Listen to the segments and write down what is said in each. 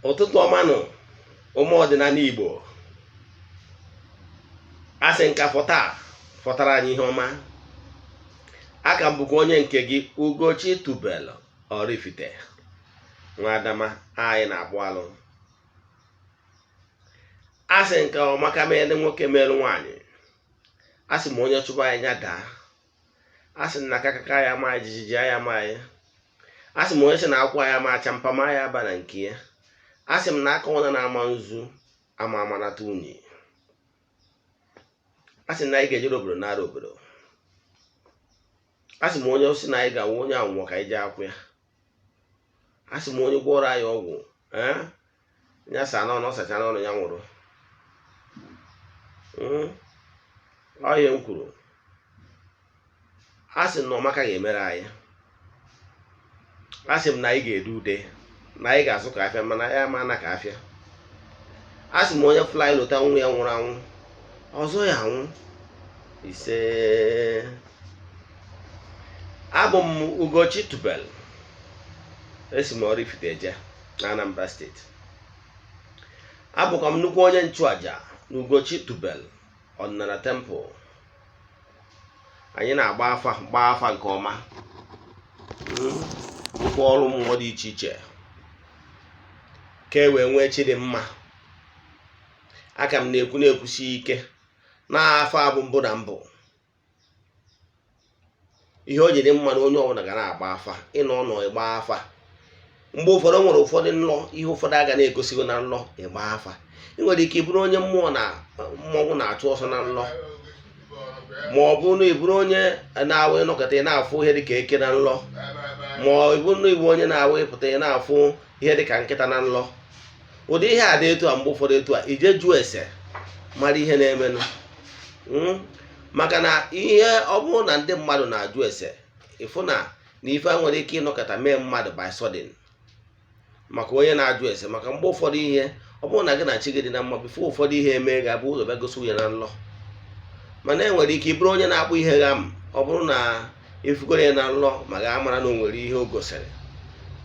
Ụtụtụ ọma nụ ụmụ ọdịnala Igbo, asị nka fọtara anyị ihe ọma. Aka m bụkwa onye nke gị, Ugochitubelu Oraifite, nwa Adama anyị na-akpụ alụ. Asị nka ọmaka mere nwoke mere nwaanyị, asị m onye chụba anyị ya daa, asị m na akakaka ya ma jijiji ya ma ya, asị m onye si na akwụkwọ ya ma acha mpama ya aba na nke ya, asị m na aka ọna na-ama nzu ama amanata unyi, asị na anyị ga-ejere obodo nara obodo, asị m onye osi na anyị ga-awụ onye anwụọ ka anyị jee akwụ ya, asị m onye gwọrọ anyị ọgwụ ya saa n'ọnụ ọsacha n'ọnụ ya nwụrụ. Ọhịa m kwuru, asị m na ọmaka ga-emere anyị, asị m na anyị ga-ede ude, na anyị ga-asụ ka afịa, mana ya ma na ka afịa. Asị m onye fly lụta nwa ya nwụrụ anwụ ọzọ ya anwụ ise. Abụ m Ugochitubelu, esi m Oraifite eje na Anambra steeti. Abụkwa m nnukwu onye nchụaja na Ugochitubelu ọdịnala temple. Anyị na-agba afa nke ọma, ngwa ọrụ mmụọ dị iche iche ka e wee nwee chi dị mma. Aka m na-ekwusi ike n'afọ abụ mbụ na mbụ, ihe o ji dị mma na onye ọbụla ga na-agba afa, ịnọ ọnọ ịgba afa. Mgbe ụfọdụ nwere ụfọdụ nlọ, ihe ụfọdụ aga na-egosigo na nlọ ịgba afa. Ị nwere ike ịbụrụ onye mmụọ na mmọnwụ na-achụ ọsọ na nlọ, ma ọ bụ na ịbụrụ onye na-awụ ịnọkọta ị na-afụ ihe dịka eke na nlọ, ma ọ bụ na ịbụ onye na-awụ ịpụta ị na-afụ ihe dịka nkịta na nlọ. Ụdị ihe a dị etu a, mgbe ụfọdụ etu a ije jụọ ese mara ihe na-emenụ. Maka na ihe ọ bụrụ na ndị mmadụ na-ajụ ese, ịfụ na ife a nwere ike ịnọkọta mee mmadụ by sudden maka onye na-ajụ ese. Maka mgbe ụfọdụ ihe ọ bụrụ na gị na chi gị dị na mma, bifo ụfọdụ ihe eme ga-abụ ụzọ bịa gosi ya na nlọ. Mana enwere ike ịbụrụ onye na-akpụ ihe gha m, ọ bụrụ na ifugoro ya na nlọ ma ga mara na o nwere ihe o gosiri.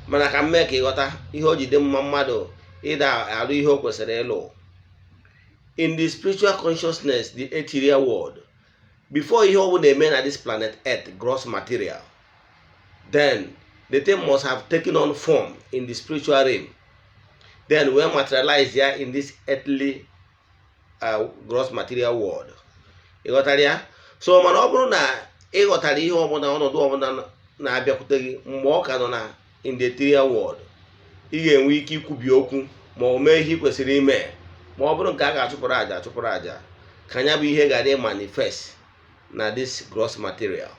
Mana ka m mee ka ịghọta ihe o ji dị mma mmadụ ịda alụ ihe o kwesịrị ịlụ. In the spiritual consciousness, the ethereal world, before ihe ọ bụla eme na this planet earth, gross material, then the thing must have taken on form in the spiritual realm, then we materialize ya in this earthly gross material world. Ịghọtara ya? So mana ọ bụrụ na ịghọtara ihe ọbụla, ọnọdụ ọbụla na-abịakwute gị mgbe ọ ka nọ na in the ethereal world, ị ga-enwe ike ikwubi okwu ma ọ mee ihe ị kwesịrị ime. Ma ọ bụrụ nke a ga-achụpụrụ aja ka anya bụ ihe ga manifest na this gross material.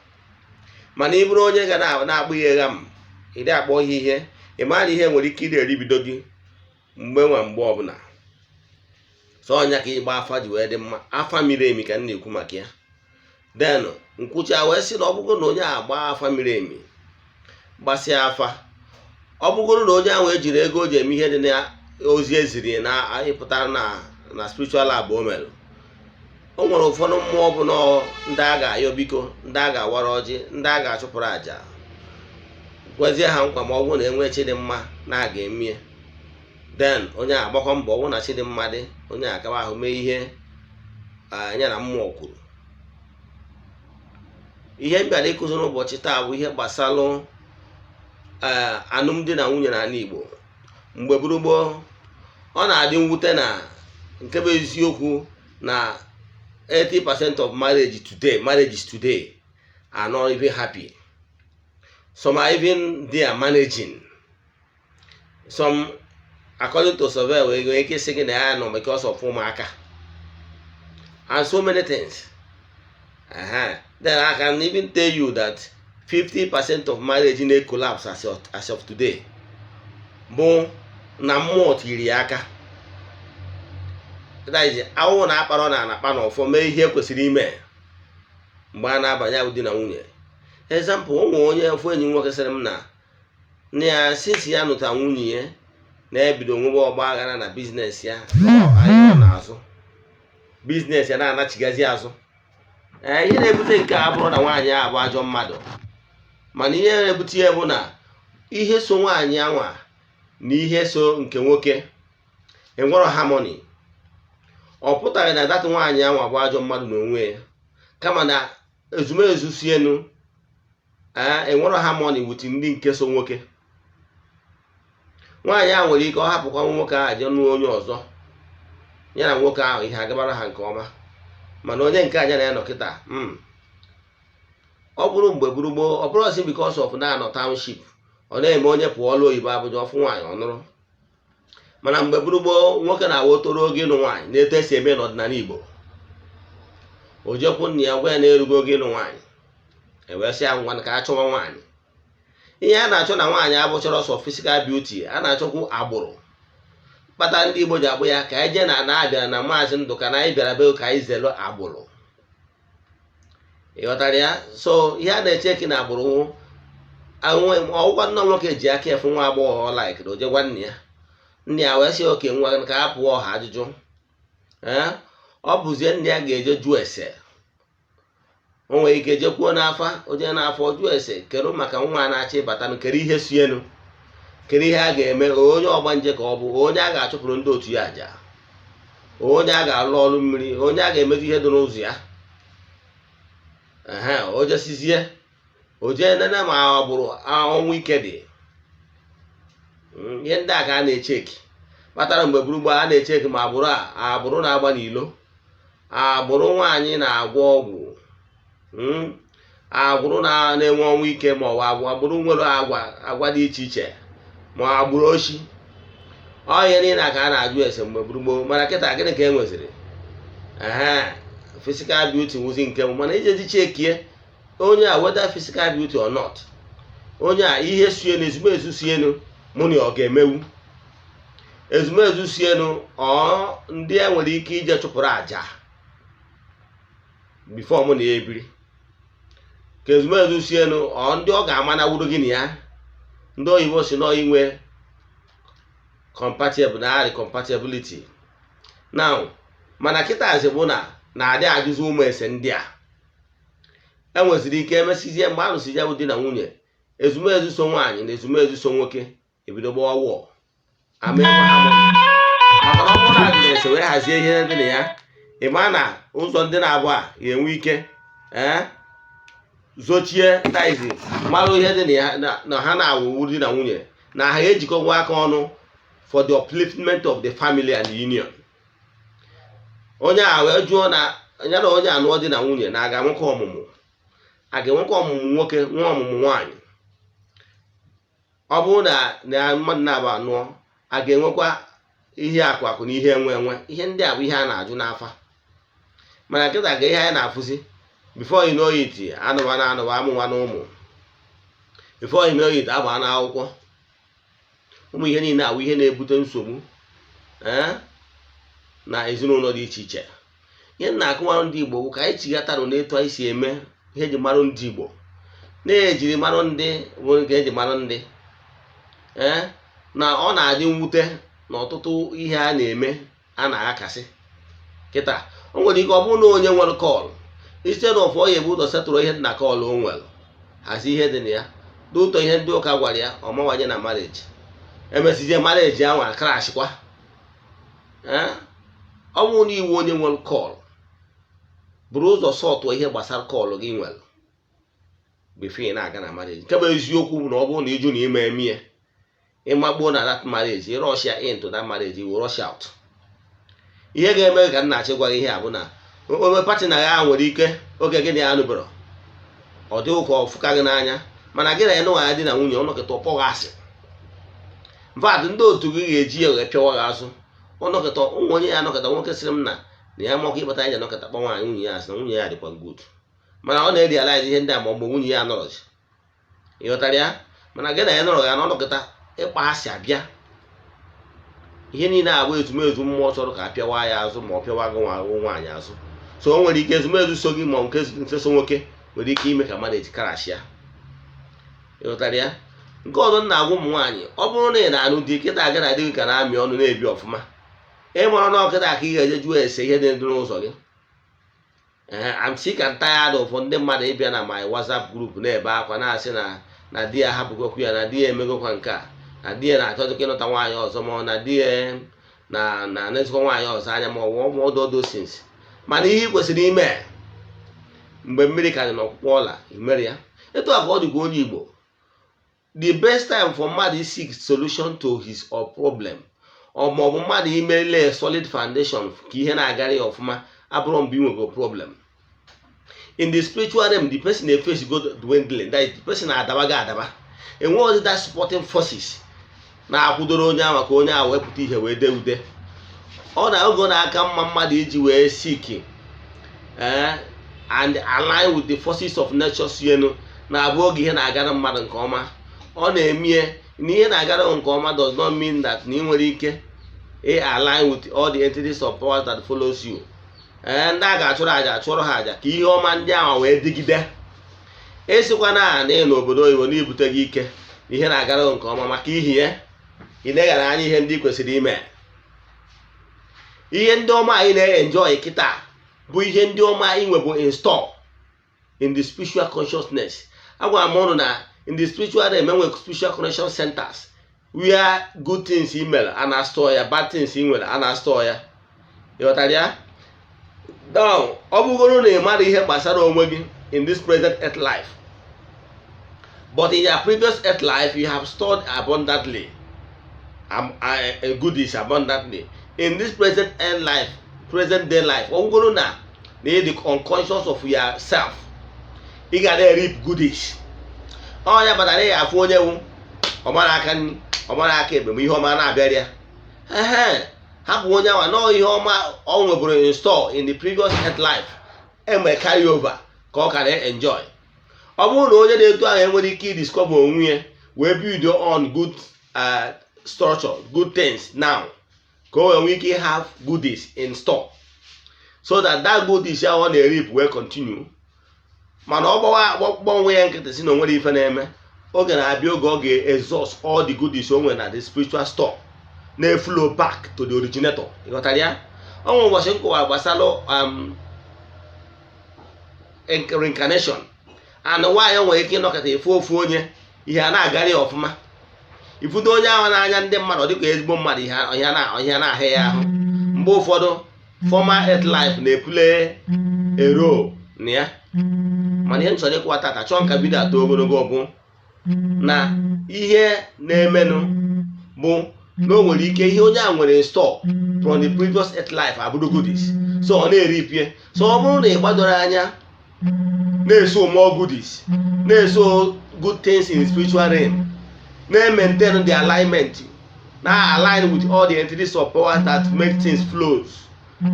Mana ị bụrụ onye ga na-akpụ ihe gha m, ị dị akpọ ihe ị mara ihe nwere ike ịdị eribido gị mgbe ọbụla. So ọnya ka ịgba afa ji wee dị mma. Afa miri emi ka m na-ekwu maka ya. Then nkwụcha wee sị na ọ bụgoro na onye a gba afa miri emi, gbasịa afa, ọ bụgoro na onye ahụ ejiri ego o ji eme ihe dị na ozi eziri na ịpụta na spiritual lab o mere, o nwere ụfọdụ mmụọ bụ na ndị a ga-ayọ biko, ndị a ga-awara ọjị, ndị a ga-achụpụrụ aja, gwazie ha nkwa ma ọ bụrụ na enwe chi dị mma na a ga-emie. Then onye a agbakọ mbọ, ọ bụrụ na chi dị mma dị, onye a akawa ahụ mee ihe anya na mmụọ kwuru. Ihe m bịara ịkụzi n'ụbọchị taa bụ ihe gbasalụ alụmdi na nwunye n'ala Igbo. Mgbe gboo, ọ na-adị mwute na nke bụ eziokwu na 80% of marriages today are not even happy. Some are even there managing. Some, according to survey, we're going to say that because of ụmụaka and so many things. Then I can even tell you that 50% of marriage in a collapse as of today bụ na mmụọ tiri ya aka. Awụ na-akpara na anakpa na ọfọ mee ihe kwesịrị ime mgbe a na-abanye ụdị na nwunye. Example, ụmụ onye ofu enyi nwoke sịrị m na ya since ya nụta nwunye ya na-ebido nwebe ọgba aghara na biznes ya, anyị na-azụ biznes ya na-anachigazi azụ. Ihe na-ebute nke a bụrụ na nwaanyị a bụ ajọ mmadụ, mana ihe na-ebute ya bụ na ihe so nwaanyị anwa na ihe so nke nwoke enwero harmony. Ọ pụtaghị na dat nwaanyị ahụ abụ ajọ mmadụ n'onwe ya, kama na ezumezu si enu enwero harmony with ndị nke so nwoke. Nwaanyị ahụ nwere ike ọ hapụkwa nwoke ahụ je nụọ onye ọzọ, ya na nwoke ahụ ihe agabara ha nke ọma, mana onye nke anya na ya nọ kịta ọ bụrụ mgbe gboo, ọ bụrụ ọsị because of na-anọ township ọ na-eme onye pụọ ọlụ oyibo abụja ọfụ nwaanyị ọ nụrụ. Mana mgbe gboo nwoke na-awa otoro oge ịnụ nwaanyị na-eto esi eme n'ọdịnala Igbo, o jekwu nna ya gwa ya na-erugo oge ịnụ nwaanyị, ewesị ya ngwa ka a chọwa nwaanyị. Ihe a na-achọ na nwaanyị abụchọrọ sọ physical beauty, a na-achọkwu agbụrụ. Kpata ndị Igbo ji agbụ ya ka anyị jee na na-abịara na Maazị Ndụka na anyị bịara be ka anyị zelo agbụrụ. Ịghọtara ya? So ihe a na-echeki na agbụrụ ọgwụgwa nna nwoke ji aka efu nwa agbọghọ ọ like na o je gwa nne ya, nne ya wee sị oke nwa ka a pụọ ọha ajụjụ. Ọ bụzie nne ya ga-eje jụọ ese, o nwere ike jekwuo n'afa, o jee n'afọ jụọ ese kedu maka nwa na-achọ ịbata, kere ihe si enu, kere ihe a ga-eme, onye ọgbanje ka ọ bụ, onye a ga-achụpụrụ ndị otu ya aja, onye a ga-alụ ọrụ mmiri, onye a ga-emeju ihe dị n'ụzọ ya. O jesizie o jee nene ma ọ bụrụ ọnwụ ike dị. Ihe ndị a ka a na-echeki. Kpatara mgbe gboo a na-echeki ma agbụrụ na-agba n'ilo, agbụrụ nwaanyị na-agwọ ọgwụ, agbụrụ na-enwe ọnwụ ike, ma ọ bụ agbụrụ nwere agwa dị iche iche, ma agbụrụ oshi. Ihe niile ka a na-ajụ ese mgbe gboo. Mana kịta gịnị ka e nweziri? Physical beauty wụzi nke m, mana ije chekie onye a whether physical beauty or not, onye a ihe si enu, ezumezu si enu mụ na ọ ga-emewu. Ezumezu si enu ndị e nwere ike ije chụpụrụ aja before mụ na ya ebiri. Ka ezumezu si enu ndị ọ ga-ama na wuru gị na ya. Ndị oyibo si nọ inwe compatibility. Now mana kịta azị bụ na-adị ajụzi ụmụ ese ndị a enweziri ike emesizie mgbe a lụsị ya bụ di na nwunye, ezumezu so nwaanyị na ezumezu so nwoke ebido gbawa wọọ maka na ọ bụrụ na ajụjụ ese wee hazie ihe dị na ya, ịma na ụzọ ndị na-abụ a ga-enwe ike zochie taizi marụ ihe dị na ya, na ha na-awụ di na nwunye, na ha ejikọwa aka ọnụ for the upliftment of the family and the union. Onye a wee jụọ na ya na onye anụọ di na nwunye na aga nwoke ọmụmụ, a ga-enwekwa ọmụmụ nwoke nwa ọmụmụ nwaanyị. Ọ bụrụ na mmadụ na-abụ anụọ, a ga-enwekwa ihe akụ na ihe enwe. Ihe ndị a bụ ihe a na-ajụ n'afa. Mana kịta ga ihe anyị na-afụzi, before you know it anụwa amụwa na ụmụ, before you know it agba na akwụkwọ. Ụmụ ihe niile awụ ihe na-ebute nsogbu na ezinụlọ dị iche iche. Ihe na-akụwarụ ndị Igbo ka anyị chigatarụ n'etu anyị si eme ihe eji marụ ndị Igbo, na-ejiri marụ ndị bụ nke eji marụ ndị. Na ọ na-adị mwute na ọtụtụ ihe a na-eme a na-akasị kịta. O nwere ike ọ bụrụ na onye nwere kọl, instead of ọ ya ebu ụzọ setụrụ ihe dị na kọl o nwere, hazi ihe dị na ya, dị ụtọ ihe ndị ụka gwara ya, ọ mawanye na marriage, emesizie marriage ahụ akrashikwa. Ọ bụrụ na iwu onye nwere kọl, buru ụzọ sọtụ ihe gbasara kọl gị nwere before na-aga na marriage. Nke bụ eziokwu na ọ bụrụ na ịjụ na ime emie, ịmagbuo na that marriage, rush into that marriage, you rush out. Ihe ga-eme ka nna achịgwa ihe a bụ na onwe partner ya nwere ike oge gị na ya nụbero, ọ dị ụka ọfụka gị n'anya, mana gị na ya nụwa ya dị na nwunye ọnọkịta ọkpọghị asị. Mfadụ ndị otu gị ga-eji ya wee pịawa gị azụ. Ọnọkịta ụmụ onye ya anọkịta nwoke sịrị m na ya mọkọ ịkpata anya nọkịta kpọ nwaanyị nwunye ya asị na nwunye ya dịkwa good, mana ọ na-realize ihe ndị a ma ọ bụ nwunye ya nọrọzi. Ịghọtara ya? Mana gị na ya nọrọ ya na ọnọkịta ịkpa asị abịa. Ihe niile abụ ezumezu mmụọ chọrọ ka apịawa ya azụ ma ọ pịawa gị nwaanyị azụ. So o nwere ike ezumezu so gị ma nke so nwoke nwere ike ime ka marriage karashia. Ịghọtara ya? Nke ọzọ na-agwa ụmụ nwaanyị, ọ bụrụ na ị na-anụ di kịta aga na adịghị ka na-amị ọnụ na-ebi ọfụma, ịmụrụ na ọkịta ka ị ga-eje jụọ ese ihe dị n'ụzọ gị. I'm sick and tired of ndị mmadụ ịbịa na my WhatsApp group na-ebe akwa na-asị na di ya hapụgokwu ya, na di ya emegokwa nke a. na di ya na-achọzikwa ịnụta nwaanyị ọzọ, ma ọ na di ya na-ezikwa nwaanyị ọzọ anya, ma ọ bụ ọdụ sins. Mana ihe ị kwesịrị ime mgbe mmiri ka dị n'ọkpụkpọ ọla, imere ya. Etu a ka ọ dịkwa onye Igbo. The best time for mmadụ seek solution to his or problem, ọ ma ọ bụ mmadụ imele solid foundation ka ihe na-agara ya ọfụma, abụrụ mgbe ị nwego problem. In the spiritual realm, the person na-face go dwindling, that the person na-adabaga adaba. Enweghị that supporting forces na-akwụdoro onye ahụ ka onye ahụ wepụta ihe wee dee ude. Ọ na-ogo na-aka mma mmadụ iji wee seek and align with the forces of nature sienu, na-abụ oge ihe na-agara mmadụ nke ọma. Ọ na-emie na ihe na-agara nke ọma does not mean that na ị nwere ike align with all the entities of power that follows you. Ndị a ga-achụrụ aja achụrụ ha aja ka ihe ọma ndị ahụ wee dịgide. Esikwa na n'obodo oyibo n'ibute gị ike na ihe na-agara nke ọma maka ihi ya ị na-eghara anya ihe ndị kwesịrị ime. Ihe ndị ọma anyị na-enjoy kịta bụ ihe ndị ọma anyị nwebụ install in the spiritual consciousness. Agwara m ọnụ na in the spiritual realm enwe spiritual connection centers where good things ị mere a na-astọ ya, bad things ị nwere a na-astọ ya. Ịghọtara ya? Now, ọ bụgoro na ị mara ihe gbasara onwe gị in this present earth life, but in your previous earth life you have stored abundantly, goodies abundantly. In this present earth life, present day life, ọ bụgoro na ị dị unconscious of yourself, ị ga na-reap goodies. Ọ ya batara ya afụ onye wu ọmara aka nri ọmara aka ekpe ma ihe ọma na-abịara ya. Hapụ onye awa nọọ ihe ọma ọ nweburu install in the previous earth life, eme carry over ka ọ ka na-enjoy. Ọ bụrụ na onye na-eto ahụ enwere ike discover onwe ya wee build on good structure, good things now, ka o nwee ike have goodies in store, so that goodies ya ọ na-erip wee continue. Mana ọ gbanwe ya nkịtị si na onwere ife na-eme, oge na-abịa oge ọ ga-exhaust all the goodies o nwere na the spiritual store, na-flow back to the originator. Ịghọtara ya? Ọ nwere ụbọchị nkọwa gbasara reincarnation, and nwaanyị nwere ike ịnọkọta efu ofu onye ihe a na-agara ya ọfụma. Ifudo onye ahụ n'anya ndị mmadụ dịka ezigbo mmadụ ihe na-ahụ ya ahụ. Mgbe ụfọdụ former earth life na-epule ero na ya. Mana ihe nchọrọ ịkwa tata chọọ nka bido atọ ogologo bụ na ihe na-emenụ bụ na o nwere ike ihe onye a nwere install from the previous earth life abụrụ goodies, so ọ na-eripie. So ọ bụrụ na ị gbadoro anya na-eso more goodies, na-eso good things in the spiritual realm, na-maintain the alignment, na-align with all the entities of power that make things flows,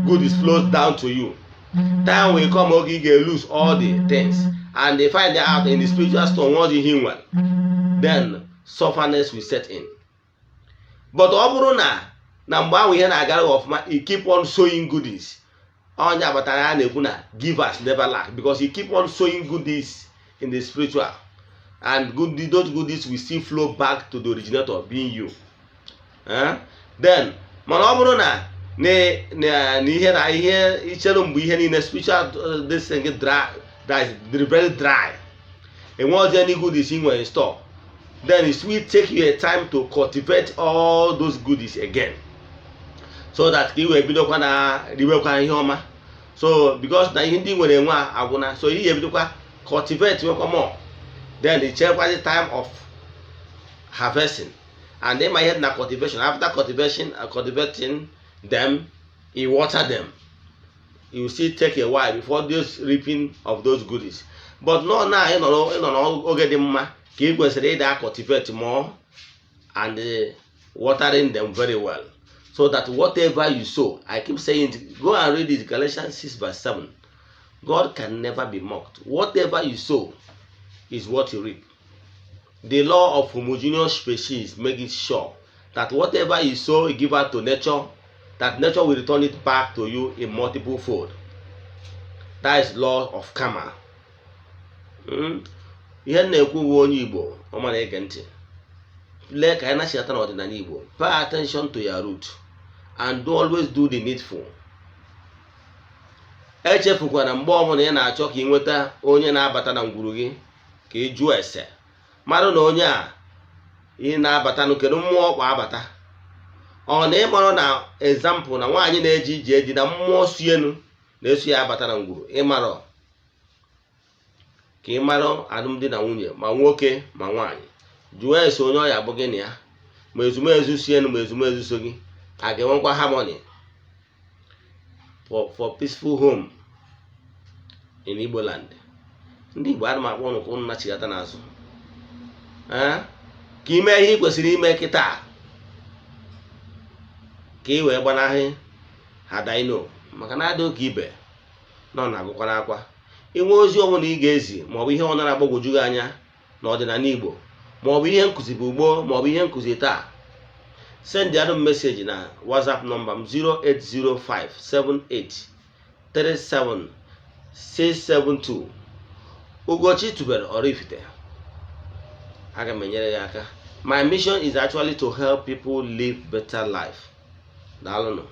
goodies flows down to you. Time will come oge you get lose all the things, and they find out in the spiritual storm once you heal well, then sufferness will set in. But ọ bụrụ na mgbe ahụ ihe na-agara ọfụma, you keep on sowing goodies. Onye abatara ya na-ekwu na givers never lack, because you keep on sowing goodies in the spiritual, and those goodies will still flow back to the originator being you. Then mana ọ bụrụ na ihe ichere mgbe ihe niile spiritual this thing dry, very dry, enweghị any goodies in your store, then it will take you a time to cultivate all those goodies again, so that you will bidokwa na riwekwa ihe ọma. So because na ihe ndị nwere enwe agwụna, so ihe bidokwa cultivate nwekwa more, then it chekwa the time of harvesting. And then my head na cultivation, after cultivating them, you water them, you still take a while before this reaping of those goodies. But no, now you know oge dị mma ka ị kwesịrị ịda cultivate more and watering them very well, so that whatever you sow, I keep saying it, go and read it, Galatians 6:7. God can never be mocked. Whatever you sow is what you reap. The law of homogeneous species makes it sure that whatever you sow, you give out to nature, that nature will return it back to you in multiple fold. That is law of karma. Ihe na-ekwu uwe onye Igbo ọma na-ege ntị, lee ka anyị na-achịata n'ọdịnala Igbo. Pay attention to your root and always do the needful. Echefukwana mgbe ọbụla ị na-achọ ka ị nweta onye na-abata na ngwuru gị ka ị jụọ ese, mara na onye a ị na-abatanụ kedu mmụọ ọkwa abata. Ọ na ịmarụ na example na nwaanyị na-eji iji eji na mmụọ si enu na-eso ya abata na ngwuru, ịmarọ ka ị marụ alụmdi na nwunye ma nwoke ma nwaanyị. Jụọ ese onye ọya bụ gị na ya, ma ezumezu si enu ma ezumezu so gị, a ga-enwekwa harmony for peaceful home in Igbo land. Ndị Igbo ana m akpọ ụnụ ka ụnụ nachigata n'azụ ka ime ihe ị kwesịrị ime kịta ka ị wee gbanahị ha daino, maka na adịghị ka ibe nọ na-agụkwa n'akwa. Inwe ozi ọbụla ị ga-ezi maọbụ ihe ọ na-agbagwoju gị anya n'ọdịnala Igbo, maọbụ ihe nkụzi bụ gboo maọbụ ihe nkụzi taa, send m meseji na WhatsApp nọmba m 08057837672. Ugochi tubelu Oraifite. Aga m enyere ya aka. My mission is actually to help people live better life. Daalụnụ.